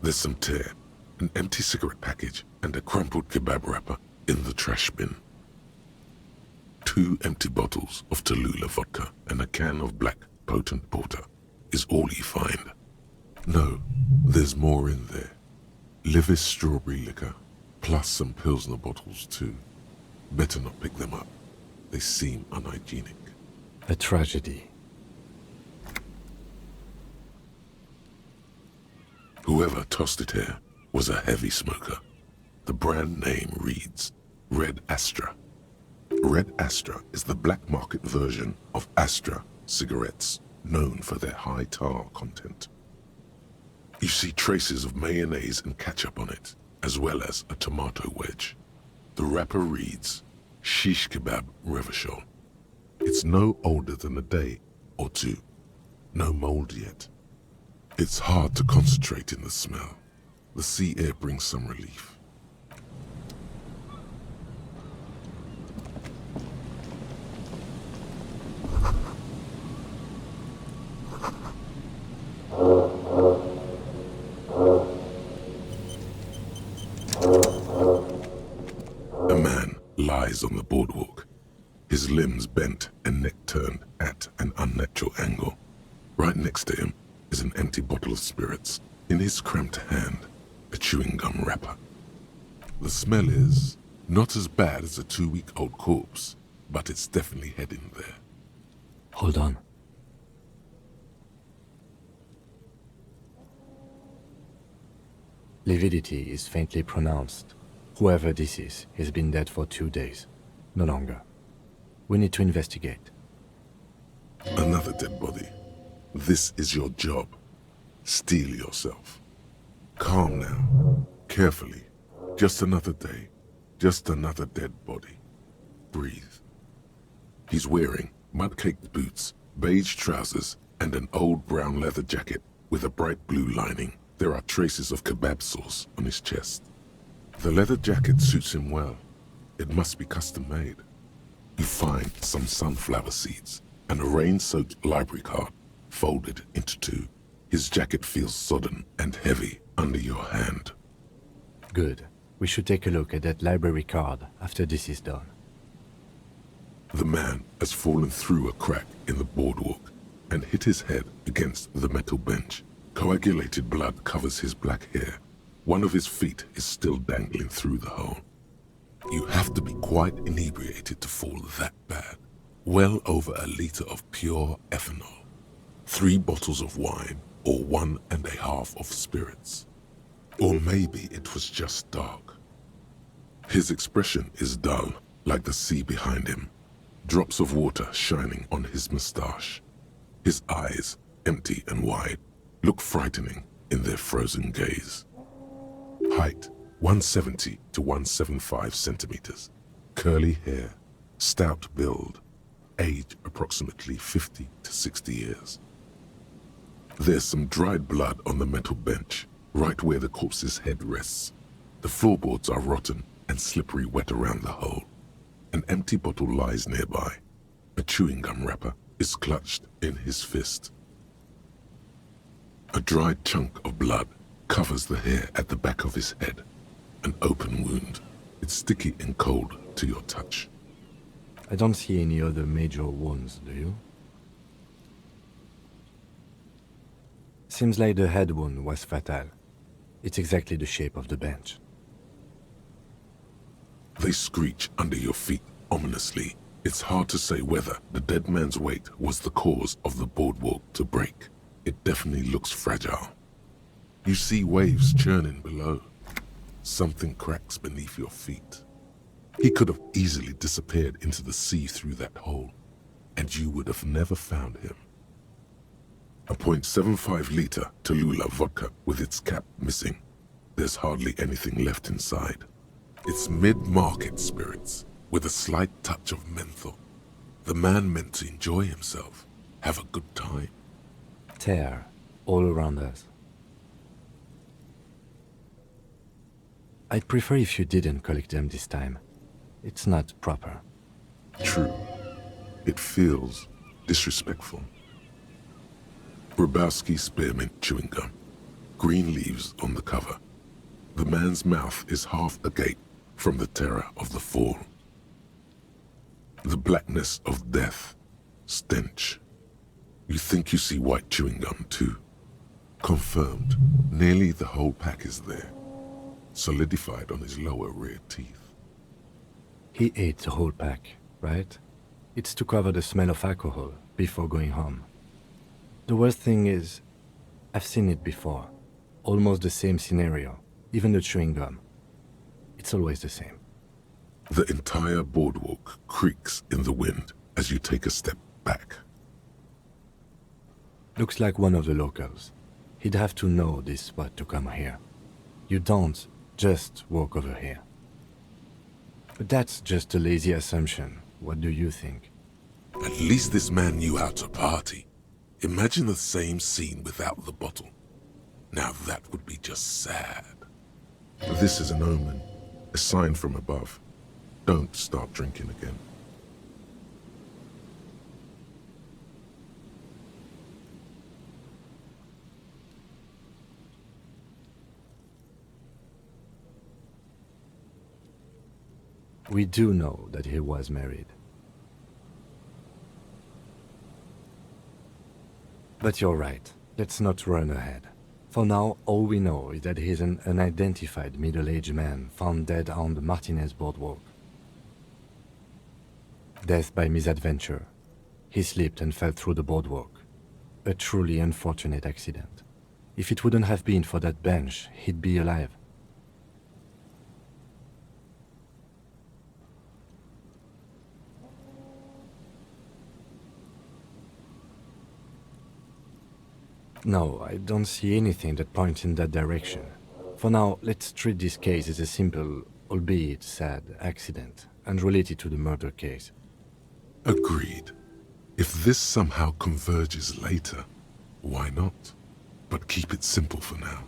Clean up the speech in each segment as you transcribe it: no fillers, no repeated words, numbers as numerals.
There's some tear, an empty cigarette package, and a crumpled kebab wrapper in the trash bin. 2 empty bottles of Tallulah vodka and a can of black potent porter is all you find. No, there's more in there. Livis strawberry liquor, plus some Pilsner bottles too. Better not pick them up. They seem unhygienic. A tragedy. Whoever tossed it here was a heavy smoker. The brand name reads Red Astra. Red Astra is the black market version of Astra cigarettes, known for their high tar content. You see traces of mayonnaise and ketchup on it, as well as a tomato wedge. The wrapper reads Shish Kebab Revachol. It's no older than a day or two. No mold yet. It's hard to concentrate in the smell. The sea air brings some relief. A man lies on the boardwalk, his limbs bent and neck turned at an unnatural angle. Right next to him is an empty bottle of spirits. In his cramped hand, a chewing gum wrapper. The smell is not as bad as a 2-week-old corpse, but it's definitely heading there. Hold on. Lividity is faintly pronounced. Whoever this is has been dead for 2 days. No longer. We need to investigate. Another dead body. This is your job. Steel yourself. Calm now. Carefully. Just another day. Just another dead body. Breathe. He's wearing mud-caked boots, beige trousers, and an old brown leather jacket with a bright blue lining. There are traces of kebab sauce on his chest. The leather jacket suits him well. It must be custom-made. You find some sunflower seeds and a rain-soaked library card folded into 2. His jacket feels sodden and heavy under your hand. Good. We should take a look at that library card after this is done. The man has fallen through a crack in the boardwalk and hit his head against the metal bench. Coagulated blood covers his black hair. One of his feet is still dangling through the hole. You have to be quite inebriated to fall that bad. Well over a liter of pure ethanol. 3 bottles of wine or 1.5 of spirits. Or maybe it was just dark. His expression is dull, like the sea behind him. Drops of water shining on his mustache. His eyes, empty and wide, look frightening in their frozen gaze. Height, 170 to 175 centimeters. Curly hair, stout build. Age approximately 50 to 60 years. There's some dried blood on the metal bench, right where the corpse's head rests. The floorboards are rotten and slippery wet around the hole. An empty bottle lies nearby. A chewing gum wrapper is clutched in his fist. A dried chunk of blood covers the hair at the back of his head. An open wound. It's sticky and cold to your touch. I don't see any other major wounds, do you? Seems like the head wound was fatal. It's exactly the shape of the bench. They screech under your feet ominously. It's hard to say whether the dead man's weight was the cause of the boardwalk to break. It definitely looks fragile. You see waves churning below. Something cracks beneath your feet. He could have easily disappeared into the sea through that hole, and you would have never found him. A .75 liter Tallulah vodka with its cap missing. There's hardly anything left inside. It's mid-market spirits with a slight touch of menthol. The man meant to enjoy himself, have a good time. Tear all around us. I'd prefer if you didn't collect them this time. It's not proper. True. It feels disrespectful. Grabowski spearmint chewing gum. green leaves on the cover. The man's mouth is half agape from the terror of the fall. The blackness of death, stench. You think you see white chewing gum too. Confirmed, nearly the whole pack is there, solidified on his lower rear teeth. He ate the whole pack, right? It's to cover the smell of alcohol before going home. The worst thing is, I've seen it before. Almost the same scenario, even the chewing gum. It's always the same. The entire boardwalk creaks in the wind as you take a step back. Looks like one of the locals. He'd have to know this spot to come here. You don't just walk over here. But that's just a lazy assumption. What do you think? At least this man knew how to party. Imagine the same scene without the bottle. Now that would be just sad. This is an omen, a sign from above. Don't start drinking again. We do know that he was married. But you're right, let's not run ahead. For now, all we know is that he's an unidentified middle-aged man found dead on the Martinez boardwalk. Death by misadventure. He slipped and fell through the boardwalk. A truly unfortunate accident. If it wouldn't have been for that bench, he'd be alive. No, I don't see anything that points in that direction. For now, let's treat this case as a simple, albeit sad, accident, unrelated to the murder case. Agreed. If this somehow converges later, why not? But keep it simple for now.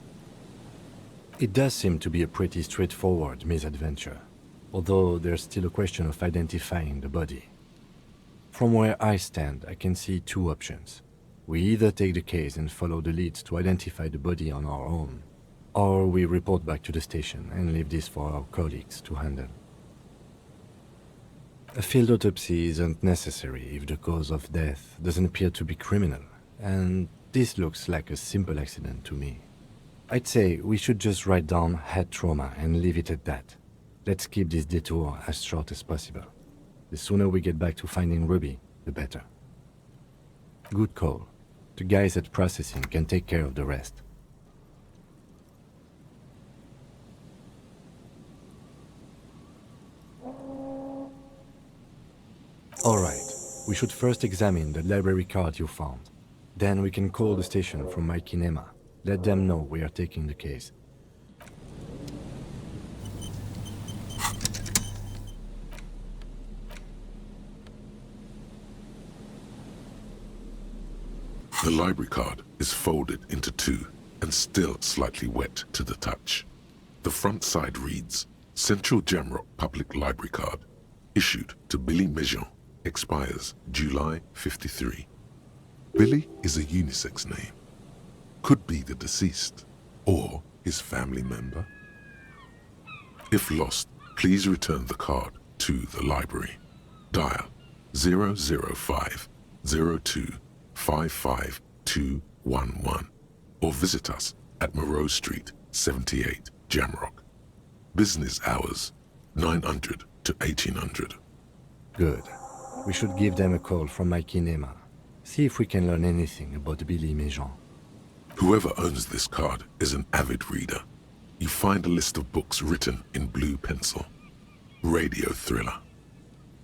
It does seem to be a pretty straightforward misadventure, although there's still a question of identifying the body. From where I stand, I can see two options. We either take the case and follow the leads to identify the body on our own, or we report back to the station and leave this for our colleagues to handle. A field autopsy isn't necessary if the cause of death doesn't appear to be criminal, and this looks like a simple accident to me. I'd say we should just write down head trauma and leave it at that. Let's keep this detour as short as possible. The sooner we get back to finding Ruby, the better. Good call. The guys at processing can take care of the rest. Alright, we should first examine the library card you found. Then we can call the station from my kinema. Let them know we are taking the case. The library card is folded into two and still slightly wet to the touch. The front side reads, Central Jamrock Public Library Card, issued to Billy Mejean, expires July 53. Billy is a unisex name. Could be the deceased or his family member. If lost, please return the card to the library. Dial 005 02 55211 or visit us at Moreau Street, 78, Jamrock. Business hours, 900 to 1800. Good. We should give them a call from my kinema. See if we can learn anything about Billy Mejean. Whoever owns this card is an avid reader. You find a list of books written in blue pencil. Radio thriller.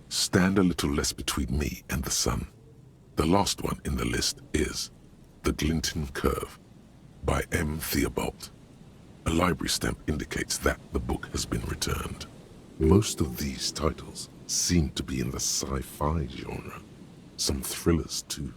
Stand a little less between me and the sun. The last one in the list is The Glinting Curve by M. Theobald. A library stamp indicates that the book has been returned. Most of these titles seem to be in the sci-fi genre. Some thrillers too.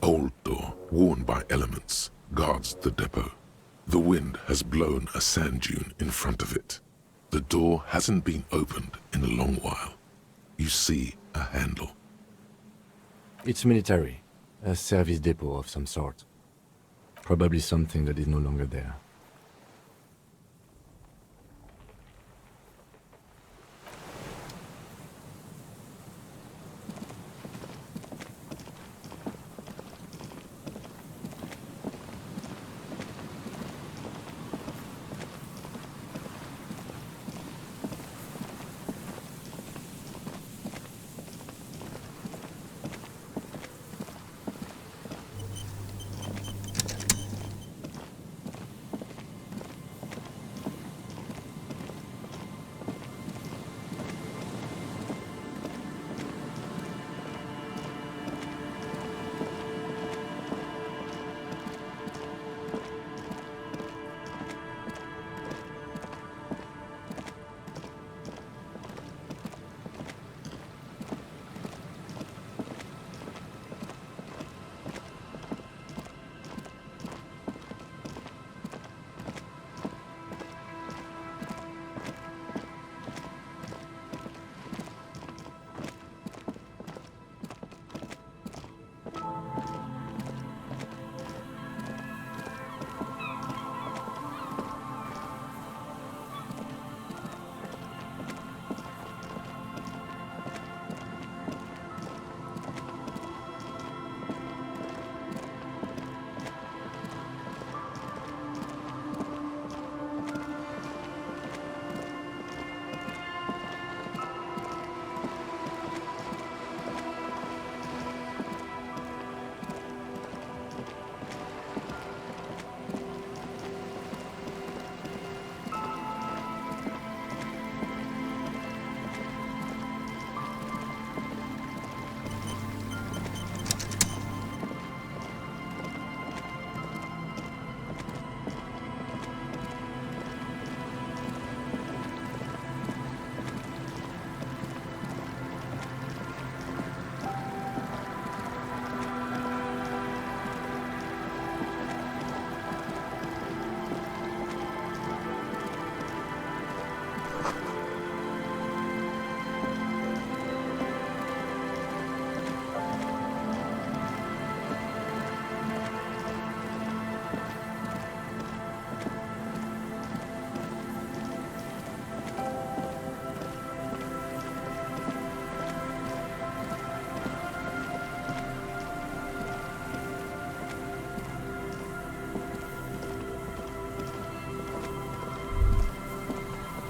old door, worn by elements, guards the depot. The wind has blown a sand dune in front of it. The door hasn't been opened in a long while. You see a handle. It's military, a service depot of some sort. Probably something that is no longer there.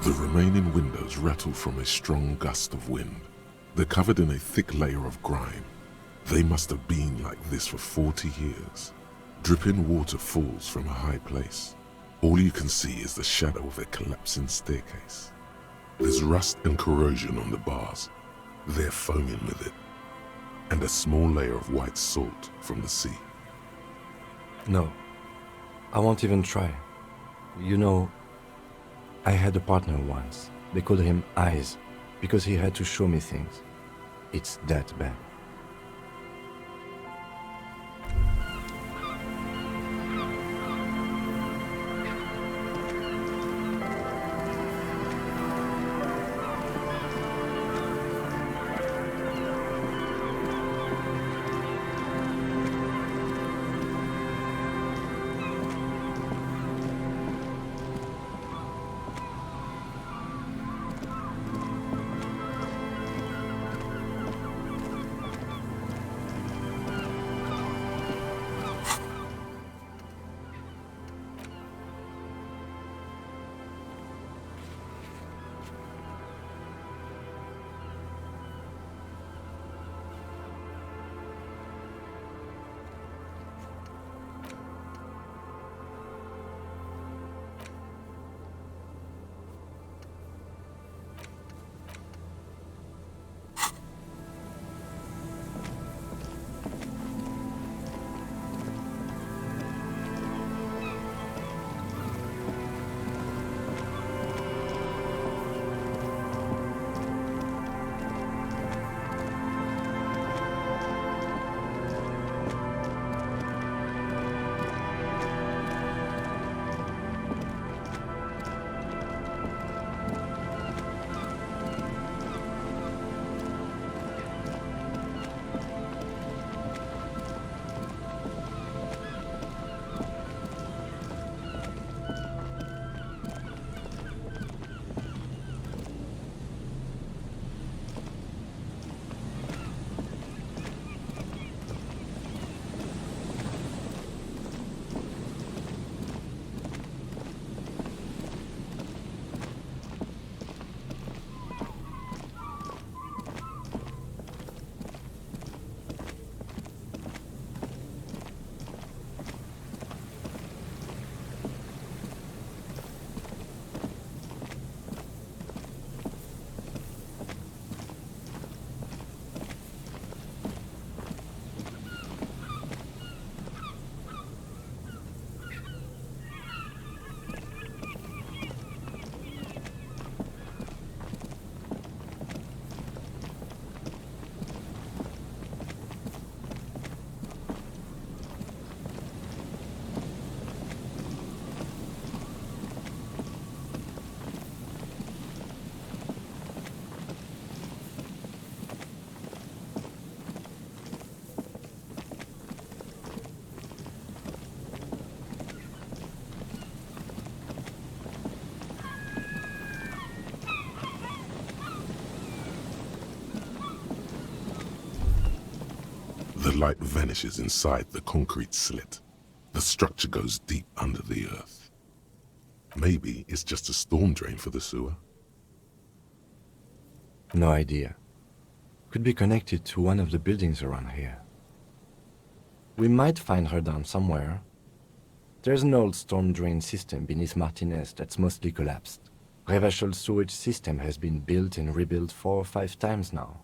The remaining windows rattle from a strong gust of wind. They're covered in a thick layer of grime. They must have been like this for 40 years. Dripping water falls from a high place. All you can see is the shadow of a collapsing staircase. There's rust and corrosion on the bars. They're foaming with it. And a small layer of white salt from the sea. No, I won't even try. You know, I had a partner once. They called him Eyes, because he had to show me things. It's that bad. The light vanishes inside the concrete slit. The structure goes deep under the earth. Maybe it's just a storm drain for the sewer. No idea. Could be connected to one of the buildings around here. We might find her down somewhere. There's an old storm drain system beneath Martinez that's mostly collapsed. Revachel's sewage system has been built and rebuilt 4 or 5 times now.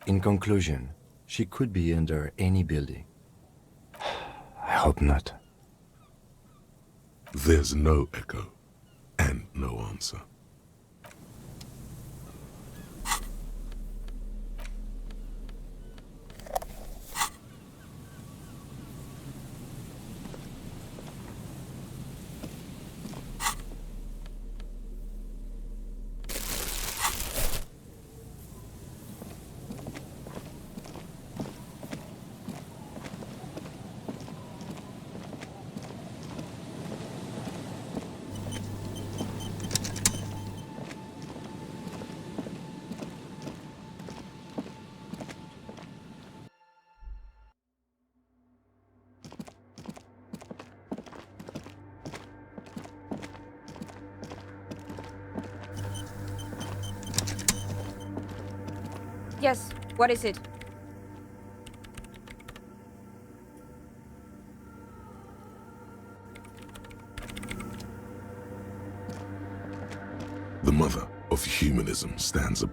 In conclusion, she could be under any building. I hope not. There's no echo and no answer. Yes, what is it? The mother of humanism stands up.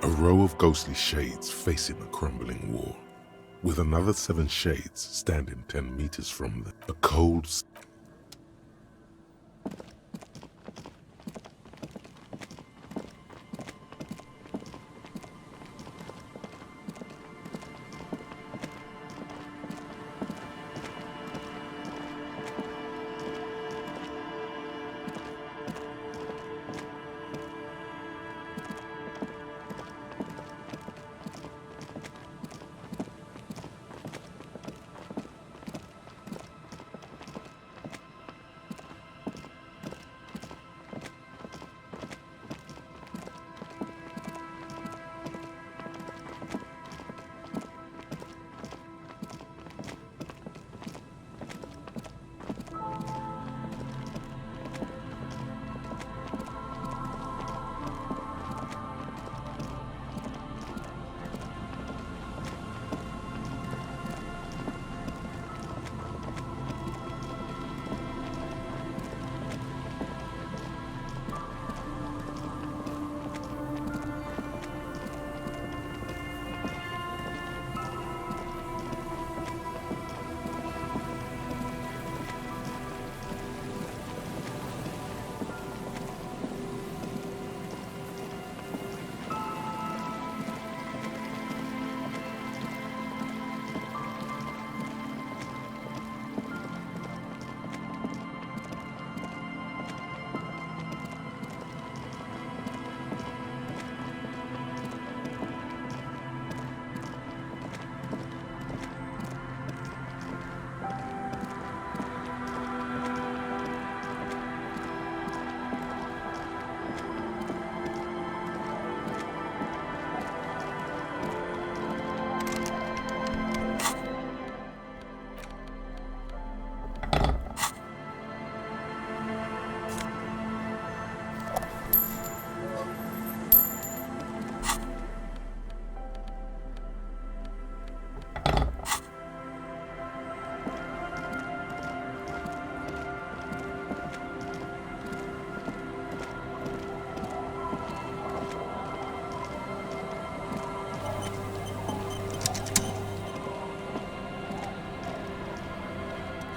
A row of ghostly shades facing a crumbling wall, with another 7 shades standing 10 meters from them. A cold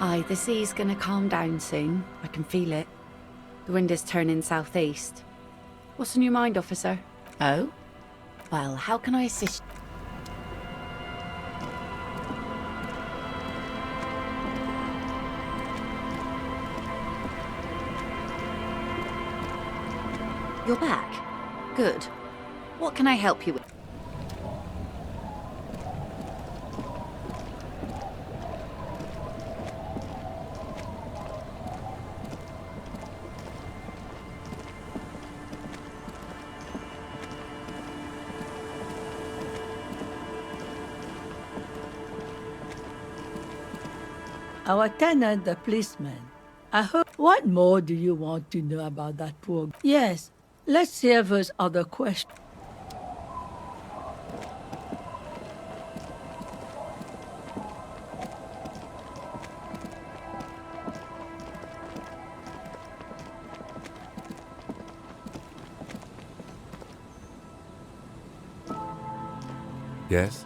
Aye, the sea's gonna calm down soon. I can feel it. The wind is turning southeast. What's on your mind, officer? Oh? Well, how can I assist? You're back? Good. What can I help you with? Our tenant, the policeman. I heard. What more do you want to know about that poor? Yes, let's hear those other questions. Yes?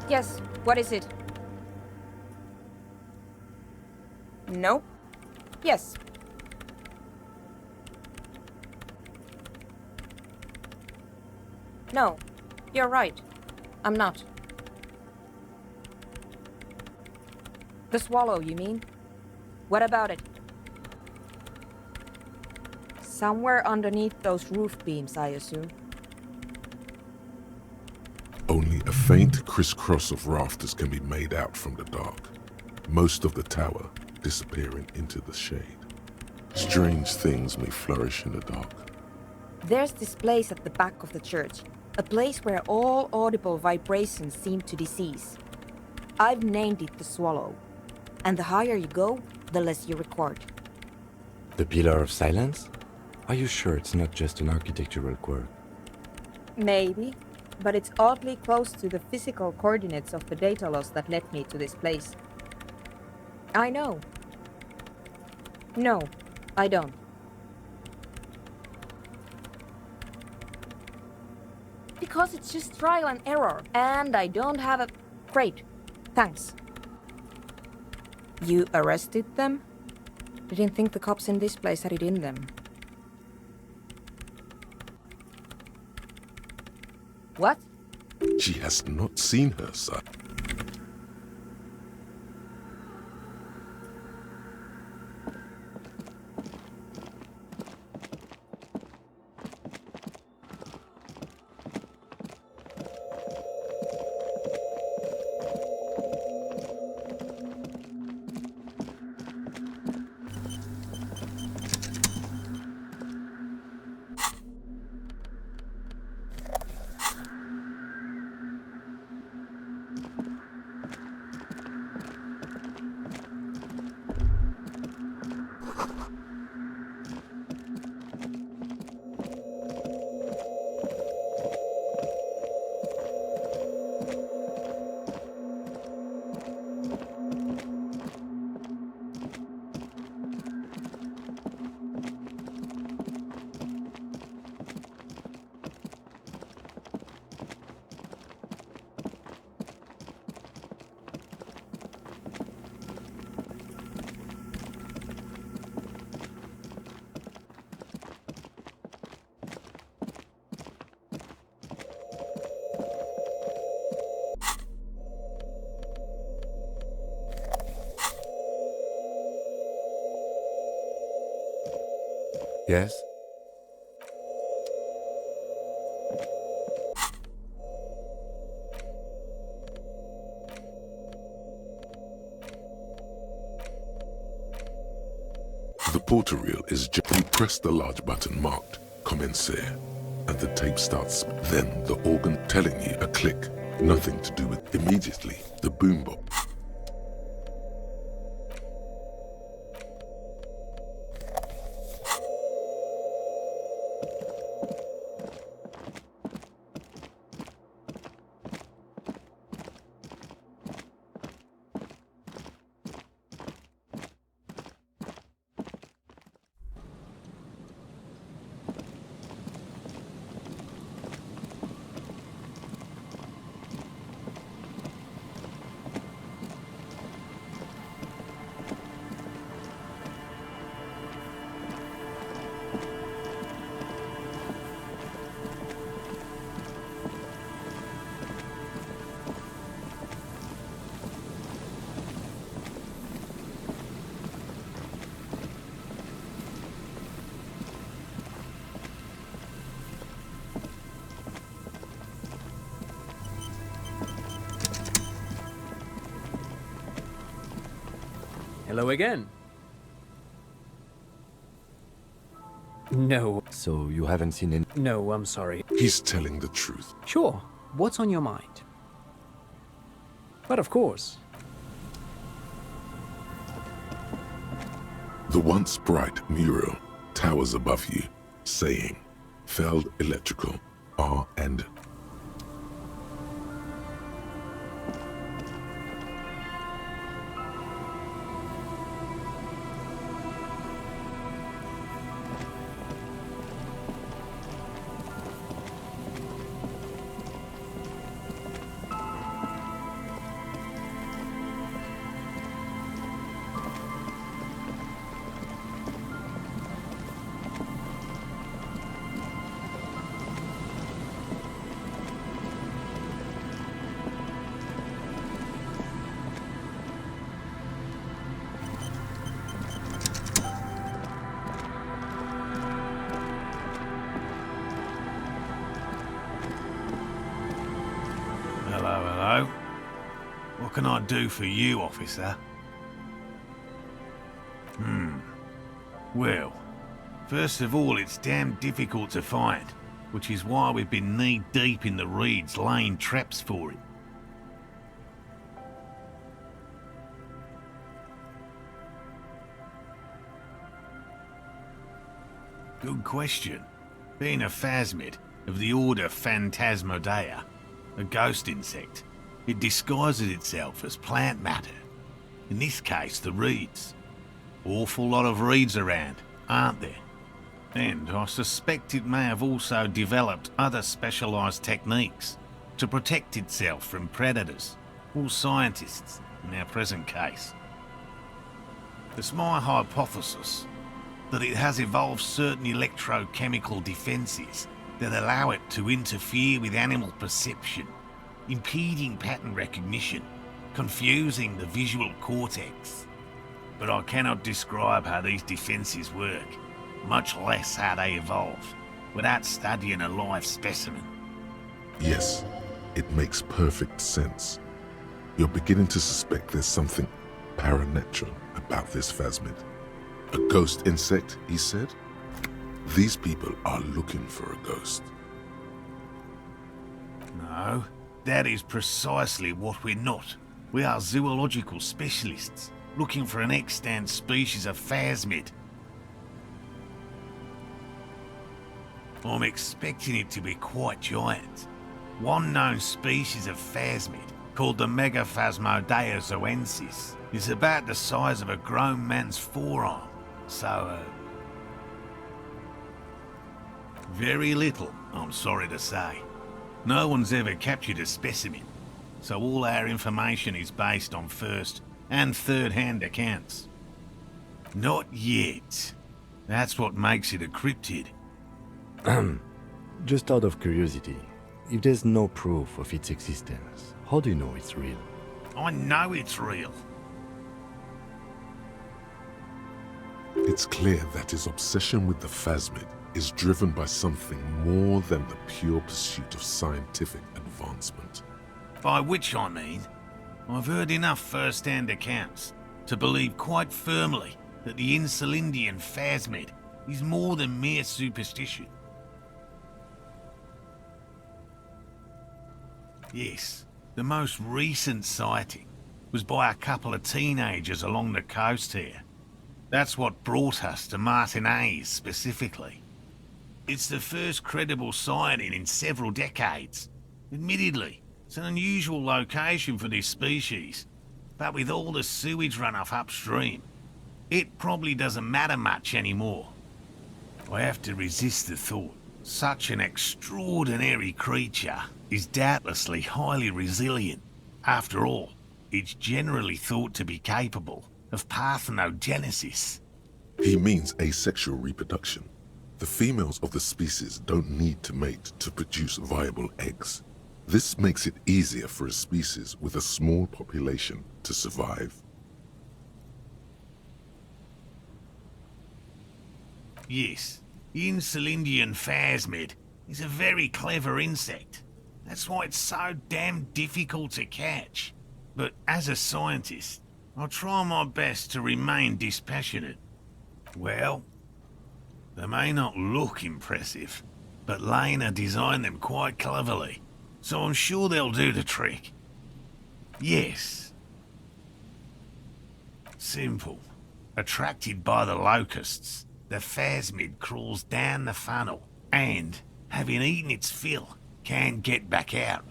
Yes, what is it? No? Yes. No, you're right. I'm not. The swallow, you mean? What about it? Somewhere underneath those roof beams, I assume. Only a faint crisscross of rafters can be made out from the dark, most of the tower disappearing into the shade. Strange things may flourish in the dark. There's this place at the back of the church, a place where all audible vibrations seem to decease. I've named it the Swallow, and the higher you go, the less you record. The Pillar of Silence? Are you sure it's not just an architectural quirk? Maybe, but it's oddly close to the physical coordinates of the data loss that led me to this place. I know. No, I don't. Because it's just trial and error, and I don't have a... Great, thanks. You arrested them? Didn't think the cops in this place had it in them. What? She has not seen her son. Yes? The porter reel is just... You press the large button marked Commencer, and the tape starts. Then the organ telling you a click. Nothing to do with... Immediately, the boombox. Hello again. No. So you haven't seen any... No, I'm sorry. He's telling the truth. Sure. What's on your mind? But of course. The once bright mural towers above you, saying, Feld Electrical, R and... Hello. What can I do for you, officer? Well, first of all, it's damn difficult to find, which is why we've been knee-deep in the reeds laying traps for it. Good question. Being a phasmid of the order Phantasmodea, a ghost insect, it disguises itself as plant matter. In this case, the reeds. Awful lot of reeds around, aren't there? And I suspect it may have also developed other specialised techniques to protect itself from predators, or scientists in our present case. It's my hypothesis that it has evolved certain electrochemical defences that allow it to interfere with animal perception, impeding pattern recognition, confusing the visual cortex. But I cannot describe how these defences work, much less how they evolved, without studying a live specimen. Yes, it makes perfect sense. You're beginning to suspect there's something paranatural about this phasmid. A ghost insect, he said? These people are looking for a ghost. No, that is precisely what we're not. We are zoological specialists, looking for an extant species of phasmid. I'm expecting it to be quite giant. One known species of phasmid, called the Megaphasmodea zoensis, is about the size of a grown man's forearm. So, very little, I'm sorry to say. No one's ever captured a specimen, so all our information is based on first and third-hand accounts. Not yet. That's what makes it a cryptid. Just out of curiosity, if there's no proof of its existence, how do you know it's real? I know it's real. It's clear that his obsession with the phasmid is driven by something more than the pure pursuit of scientific advancement. By which I mean, I've heard enough first-hand accounts to believe quite firmly that the Insulindian phasmid is more than mere superstition. Yes, the most recent sighting was by a couple of teenagers along the coast here. That's what brought us to Martinez specifically. It's the first credible sighting in several decades. Admittedly, it's an unusual location for this species, but with all the sewage runoff upstream, it probably doesn't matter much anymore. I have to resist the thought such an extraordinary creature is doubtlessly highly resilient. After all, it's generally thought to be capable of parthenogenesis. He means asexual reproduction. The females of the species don't need to mate to produce viable eggs. This makes it easier for a species with a small population to survive. Yes, the Insulindian phasmid is a very clever insect. That's why it's so damn difficult to catch. But as a scientist, I'll try my best to remain dispassionate. Well, they may not look impressive, but Lena designed them quite cleverly, so I'm sure they'll do the trick. Yes. Simple. Attracted by the locusts, the phasmid crawls down the funnel and, having eaten its fill, can't get back out.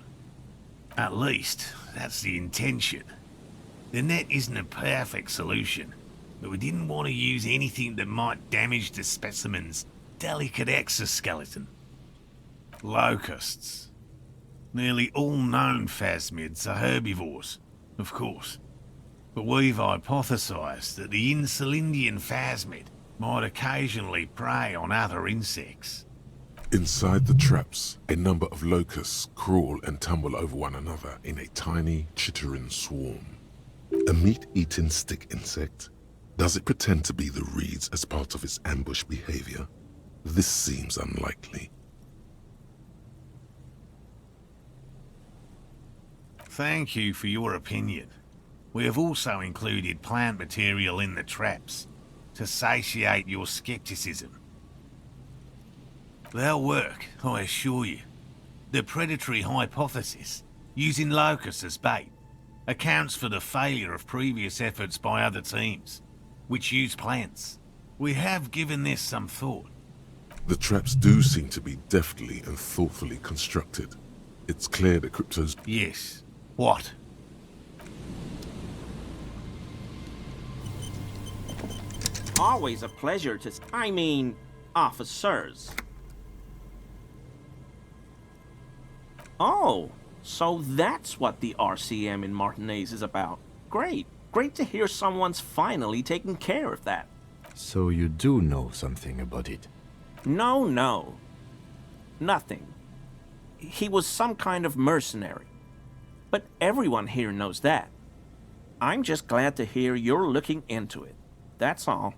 At least, that's the intention. The net isn't a perfect solution, but we didn't want to use anything that might damage the specimen's delicate exoskeleton. Locusts. Nearly all known phasmids are herbivores, of course, but we've hypothesized that the Insulindian phasmid might occasionally prey on other insects. Inside the traps, a number of locusts crawl and tumble over one another in a tiny, chittering swarm. A meat-eating stick insect? Does it pretend to be the reeds as part of its ambush behavior? This seems unlikely. Thank you for your opinion. We have also included plant material in the traps to satiate your skepticism. They'll work, I assure you. The predatory hypothesis, using locusts as bait, accounts for the failure of previous efforts by other teams, which use plants. We have given this some thought. The traps do seem to be deftly and thoughtfully constructed. It's clear that Crypto's... Yes. What? Always a pleasure to... I mean, officers. Oh, so that's what the RCM in Martinez is about. Great. Great to hear someone's finally taking care of that. So you do know something about it? No. Nothing. He was some kind of mercenary. But everyone here knows that. I'm just glad to hear you're looking into it. That's all.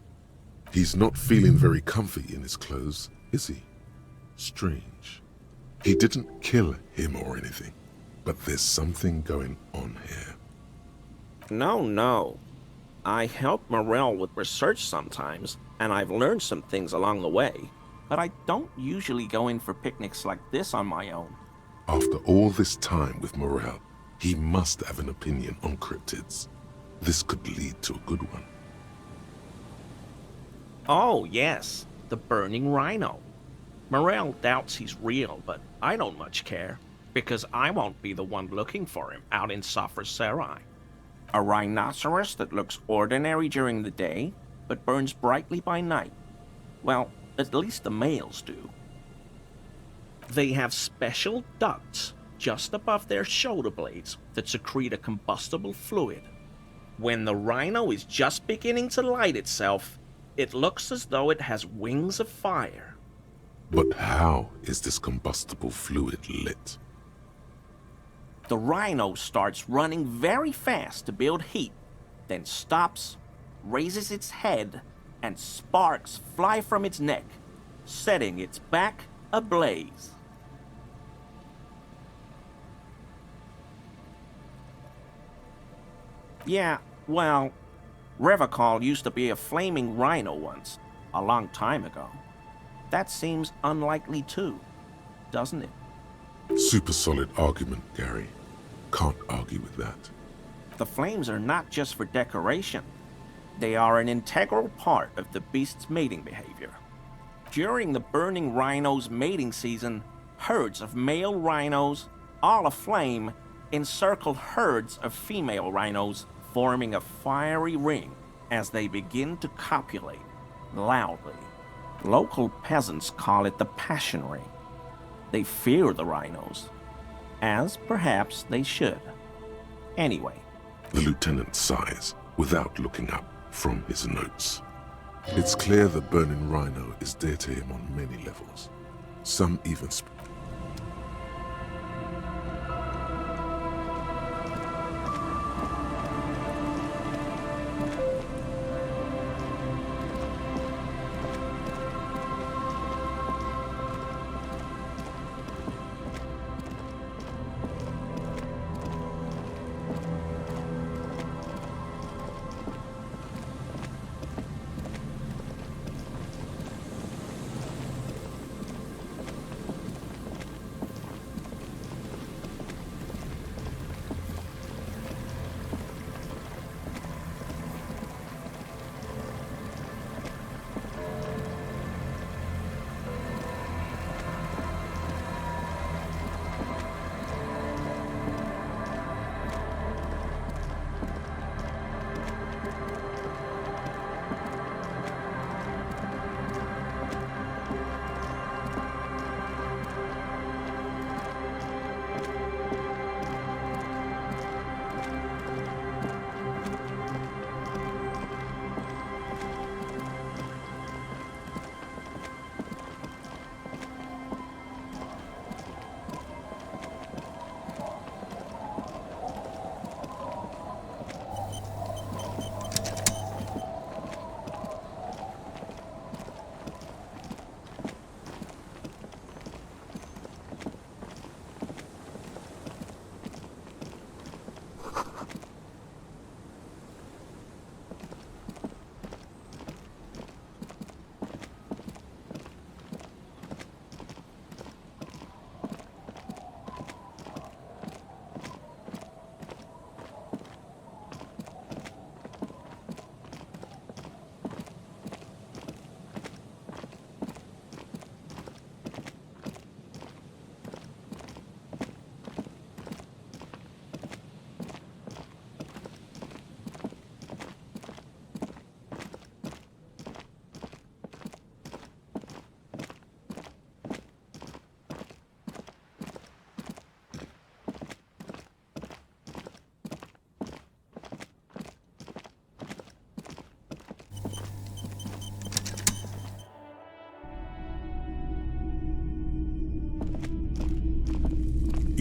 He's not feeling very comfy in his clothes, is he? Strange. He didn't kill him or anything, but there's something going on here. No. I help Morell with research sometimes, and I've learned some things along the way, but I don't usually go in for picnics like this on my own. After all this time with Morell, he must have an opinion on cryptids. This could lead to a good one. Oh, yes, the burning rhino. Morell doubts he's real, but I don't much care, because I won't be the one looking for him out in Safra Serai. A rhinoceros that looks ordinary during the day, but burns brightly by night. Well, at least the males do. They have special ducts just above their shoulder blades that secrete a combustible fluid. When the rhino is just beginning to light itself, it looks as though it has wings of fire. But how is this combustible fluid lit? The rhino starts running very fast to build heat, then stops, raises its head, and sparks fly from its neck, setting its back ablaze. Yeah, well, Revacol used to be a flaming rhino once, a long time ago. That seems unlikely too, doesn't it? Super solid argument, Gary. Can't argue with that. The flames are not just for decoration. They are an integral part of the beast's mating behavior. During the burning rhino's mating season, herds of male rhinos, all aflame, encircle herds of female rhinos, forming a fiery ring as they begin to copulate loudly. Local peasants call it the passion ring. They fear the rhinos, as perhaps they should. Anyway. The lieutenant sighs without looking up from his notes. It's clear the burning rhino is dear to him on many levels. Some even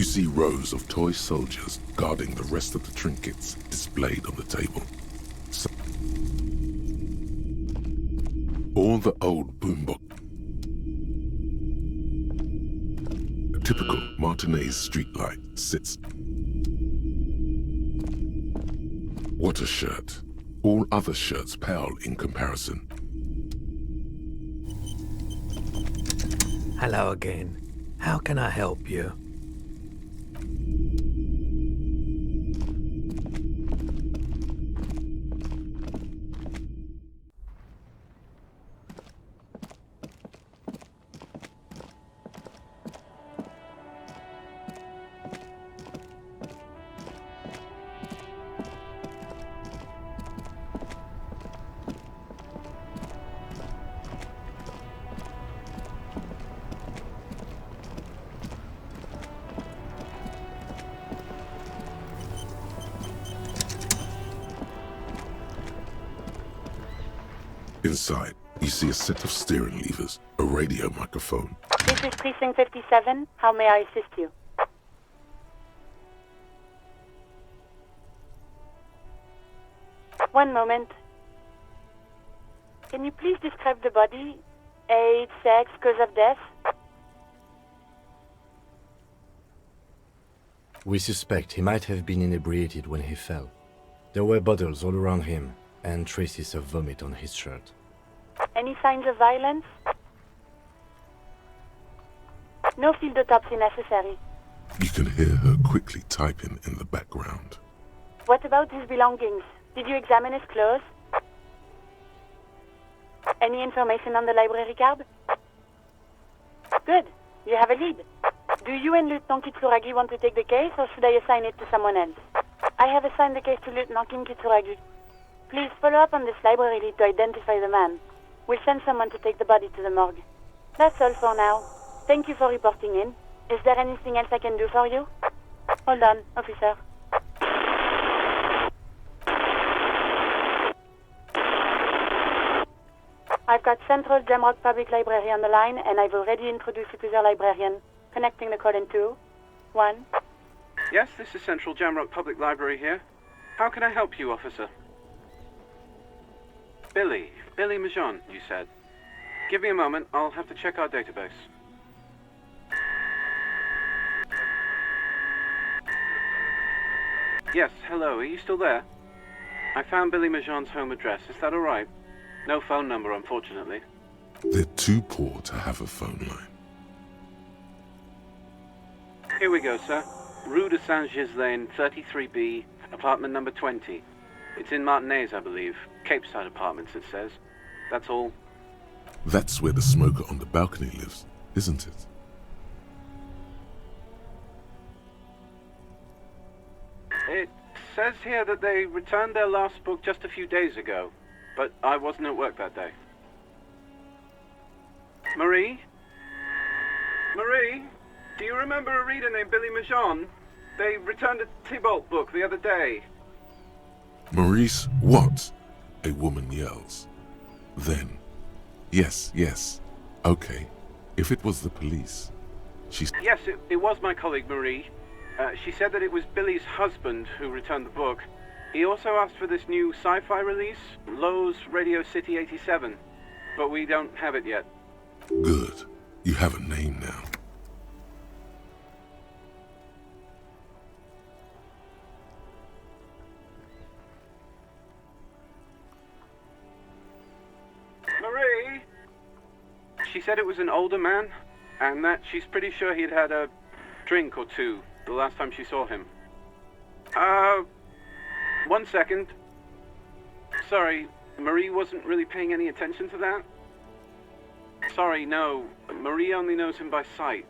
You see rows of toy soldiers guarding the rest of the trinkets displayed on the table. All the old boombox. A typical Martinez streetlight sits. What a shirt. All other shirts pale in comparison. Hello again. How can I help you? Inside, you see a set of steering levers, a radio microphone. This is Precinct 57. How may I assist you? One moment. Can you please describe the body? Age, sex, cause of death? We suspect he might have been inebriated when he fell. There were bottles all around him, and traces of vomit on his shirt. Any signs of violence? No field autopsy necessary. You can hear her quickly typing in the background. What about his belongings? Did you examine his clothes? Any information on the library card? Good. You have a lead. Do you and Lieutenant Kitsuragi want to take the case, or should I assign it to someone else? I have assigned the case to Lieutenant Kim Kitsuragi. Please follow up on this library lead to identify the man. We'll send someone to take the body to the morgue. That's all for now. Thank you for reporting in. Is there anything else I can do for you? Hold on, officer. I've got Central Jamrock Public Library on the line, and I've already introduced you to their librarian. Connecting the call in 2, 1. Yes, this is Central Jamrock Public Library here. How can I help you, officer? Billy Majon, you said. Give me a moment, I'll have to check our database. Yes, hello, are you still there? I found Billy Majon's home address, is that alright? No phone number, unfortunately. They're too poor to have a phone line. Here we go, sir. Rue de Saint-Ghislain, 33B, apartment number 20. It's in Martinez, I believe. Cape Side Apartments, it says. That's all. That's where the smoker on the balcony lives, isn't it? It says here that they returned their last book just a few days ago, but I wasn't at work that day. Marie? Marie? Do you remember a reader named Billy Majon? They returned a Tybalt book the other day. Maurice, what? A woman yells. Then, yes, okay. If it was the police, she's... Yes, it was my colleague Marie. She said that it was Billy's husband who returned the book. He also asked for this new sci-fi release, Lowe's Radio City 87, but we don't have it yet. Good. You have a name now. Marie! She said it was an older man, and that she's pretty sure he'd had a drink or two the last time she saw him. 1 second. Sorry, Marie wasn't really paying any attention to that? Sorry, no. Marie only knows him by sight.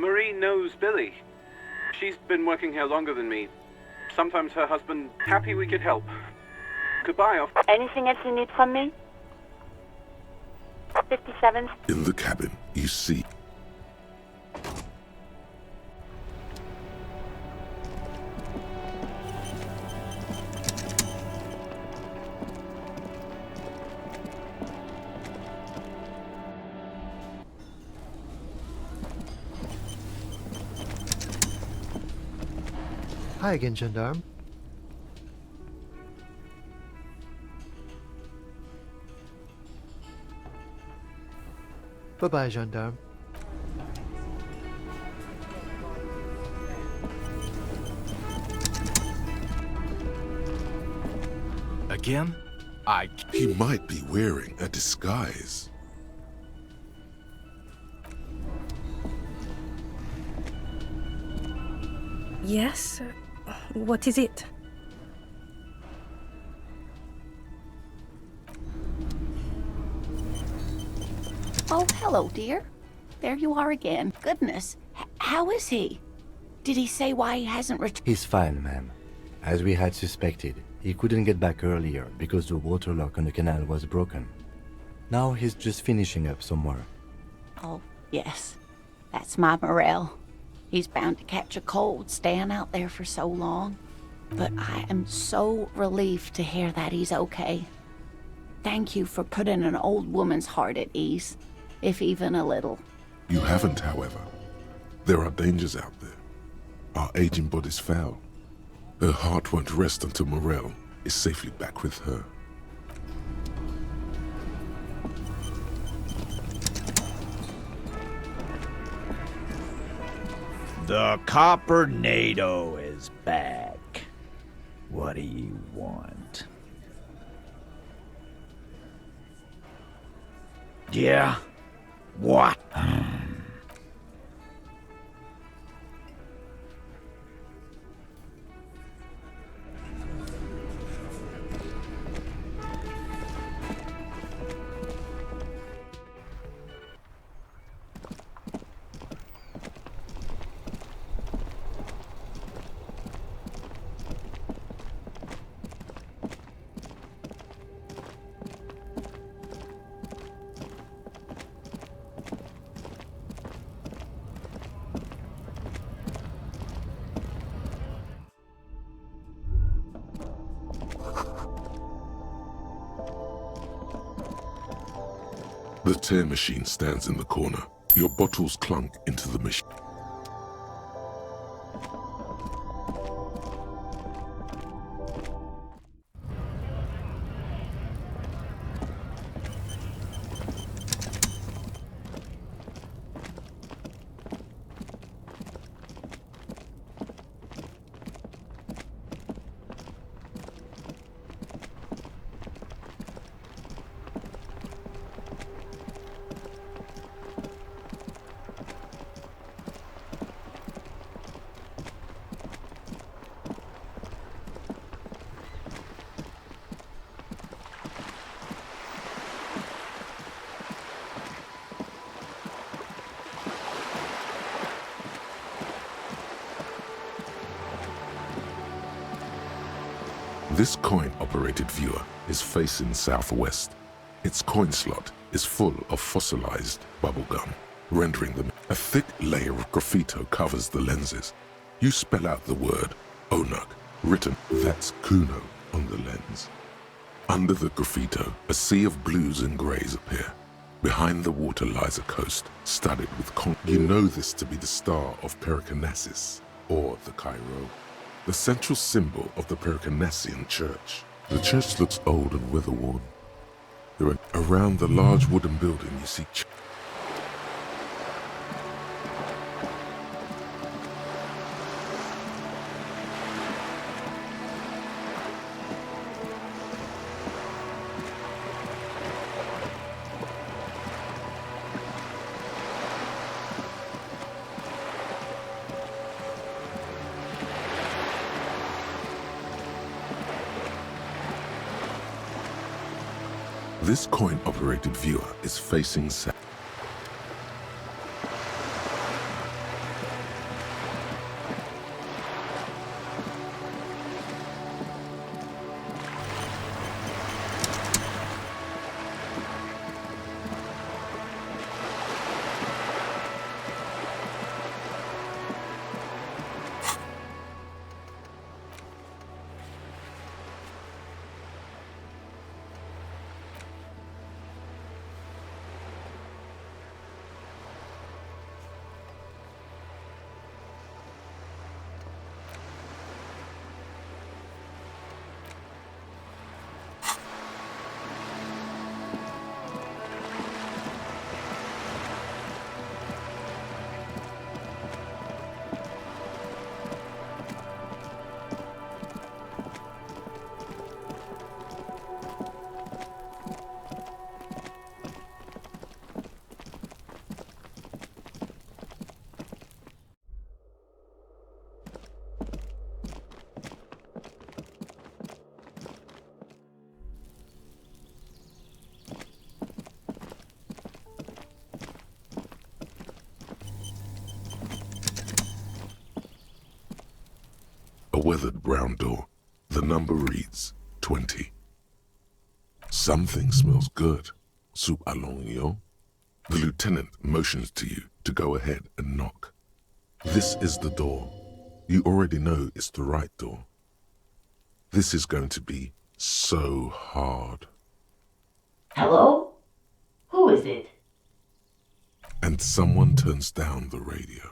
Marie knows Billy. She's been working here longer than me. Sometimes her husband... Happy we could help. Goodbye, off. Anything else you need from me? 57. In the cabin, you see... Hi again, gendarme. Bye-bye, gendarme. Again? He might be wearing a disguise. Yes? What is it? Oh, hello, dear. There you are again. Goodness. How is he? Did he say why he hasn't returned? He's fine, ma'am. As we had suspected, he couldn't get back earlier because the water lock on the canal was broken. Now he's just finishing up somewhere. Oh, yes. That's my Morell. He's bound to catch a cold staying out there for so long. But I am so relieved to hear that he's okay. Thank you for putting an old woman's heart at ease, if even a little. You haven't, however. There are dangers out there. Our aging body's foul. Her heart won't rest until Morell is safely back with her. The Coppernado is back. What do you want? Yeah? What? The tear machine stands in the corner. Your bottles clunk into the machine. This coin-operated viewer is facing southwest. Its coin slot is full of fossilized bubblegum, rendering them. A thick layer of graffito covers the lenses. You spell out the word Onuk, written that's Kuno on the lens. Under the graffito, a sea of blues and greys appear. Behind the water lies a coast, studded with You know this to be the star of Periconesus, or the Cairo, the central symbol of the Periconesian church. The church looks old and weather-worn. Around the large wooden building you see This coin-operated viewer is facing south. A weathered brown door. The number reads 20. Something smells good. Soup allons yo. The lieutenant motions to you to go ahead and knock. This is the door. You already know it's the right door. This is going to be so hard. Hello? Who is it? And someone turns down the radio.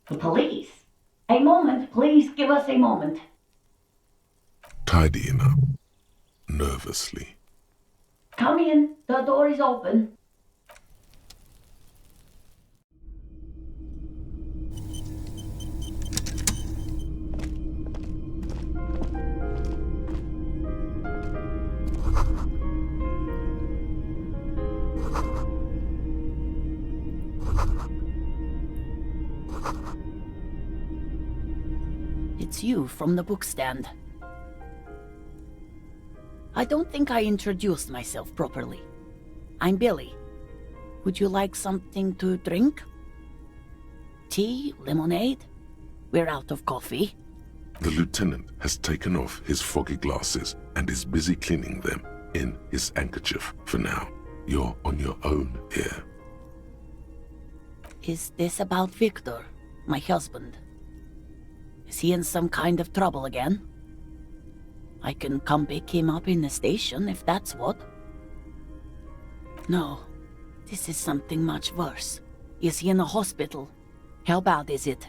The police. A moment, please give us a moment. Tidying up, nervously. Come in, the door is open. it's you from the bookstand. I don't think I introduced myself properly. I'm Billy. Would you like something to drink? Tea? Lemonade? We're out of coffee. The lieutenant has taken off his foggy glasses and is busy cleaning them in his handkerchief for now. You're on your own here. Is this about Victor, my husband? Is he in some kind of trouble again? I can come pick him up in the station if that's what. No, this is something much worse. Is he in a hospital? How bad is it?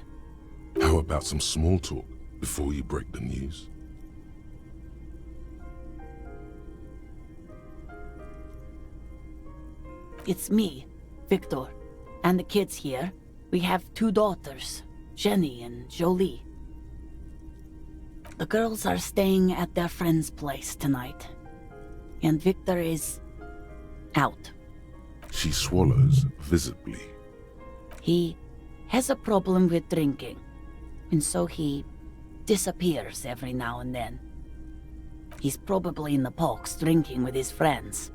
How about some small talk before you break the news? It's me, Victor, and the kids here. We have 2 daughters, Jenny and Jolie. The girls are staying at their friend's place tonight, and Victor is out. She swallows visibly. He has a problem with drinking, and so he disappears every now and then. He's probably in the parks drinking with his friends.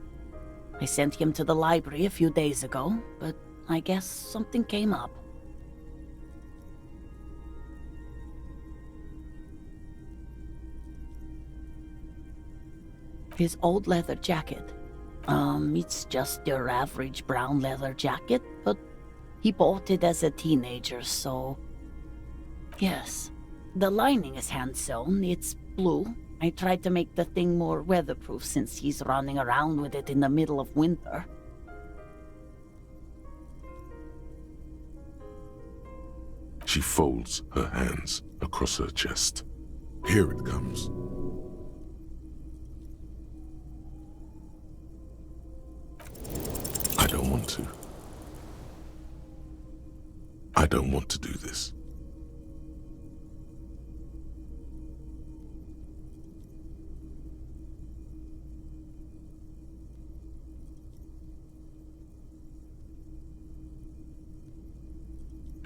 I sent him to the library a few days ago, but I guess something came up. His old leather jacket. It's just your average brown leather jacket, but he bought it as a teenager, so... Yes, the lining is hand-sewn, it's blue. I tried to make the thing more weatherproof since he's running around with it in the middle of winter. She folds her hands across her chest. Here it comes. I don't want to. I don't want to do this.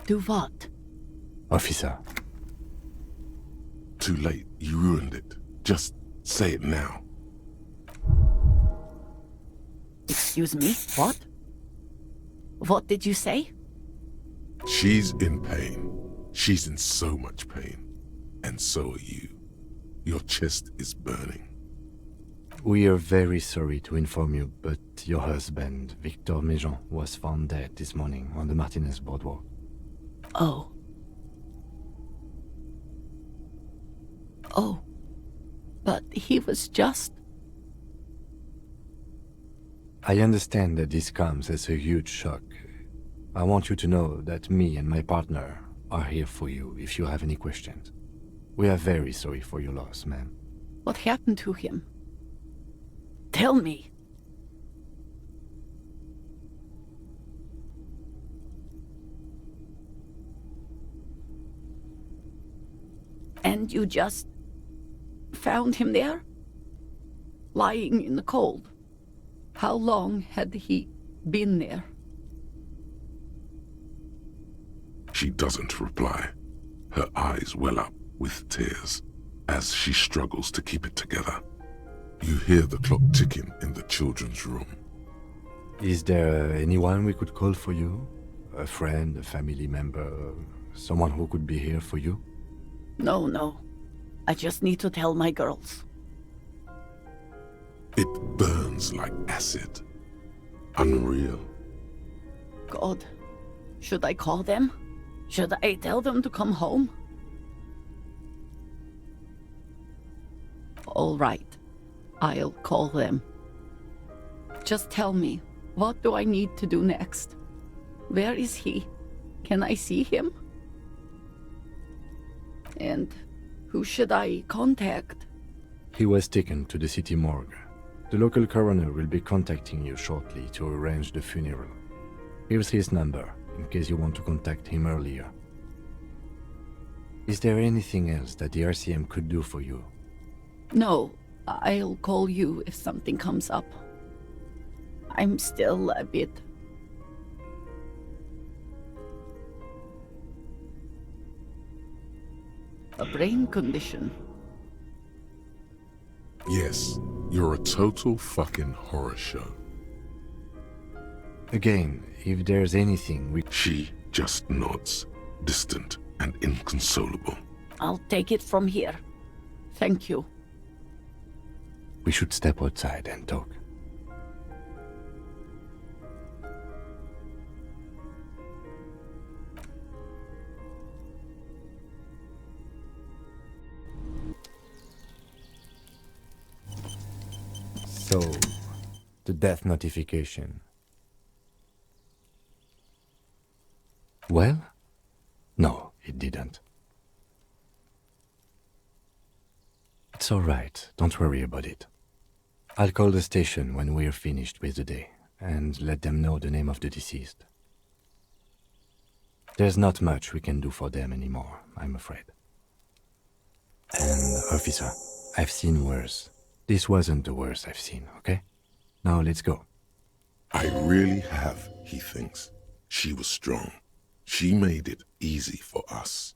Do what? Officer. Too late. You ruined it. Just say it now. Excuse me? What? What did you say? She's in pain. She's in so much pain. And so are you. Your chest is burning. We are very sorry to inform you, but your husband, Victor Méjean, was found dead this morning on the Martinez boardwalk. Oh. Oh. But he was just... I understand that this comes as a huge shock. I want you to know that me and my partner are here for you if you have any questions. We are very sorry for your loss, ma'am. What happened to him? Tell me. And you just found him there? Lying in the cold? How long had he been there? She doesn't reply. Her eyes well up with tears as she struggles to keep it together. You hear the clock ticking in the children's room. Is there anyone we could call for you? A friend, a family member, someone who could be here for you? No. I just need to tell my girls. It burns like acid. Unreal. God, should I call them? Should I tell them to come home? All right, I'll call them. Just tell me, what do I need to do next? Where is he? Can I see him? And who should I contact? He was taken to the city morgue. The local coroner will be contacting you shortly to arrange the funeral. Here's his number, in case you want to contact him earlier. Is there anything else that the RCM could do for you? No, I'll call you if something comes up. I'm still a bit... A brain condition. Yes, you're a total fucking horror show. Again, if there's anything we... She just nods, distant and inconsolable. I'll take it from here. Thank you. We should step outside and talk. So, the death notification. Well? No, it didn't. It's all right. Don't worry about it. I'll call the station when we're finished with the day and let them know the name of the deceased. There's not much we can do for them anymore, I'm afraid. And, officer, I've seen worse. This wasn't the worst I've seen, okay? Now let's go. I really have, he thinks. She was strong. She made it easy for us.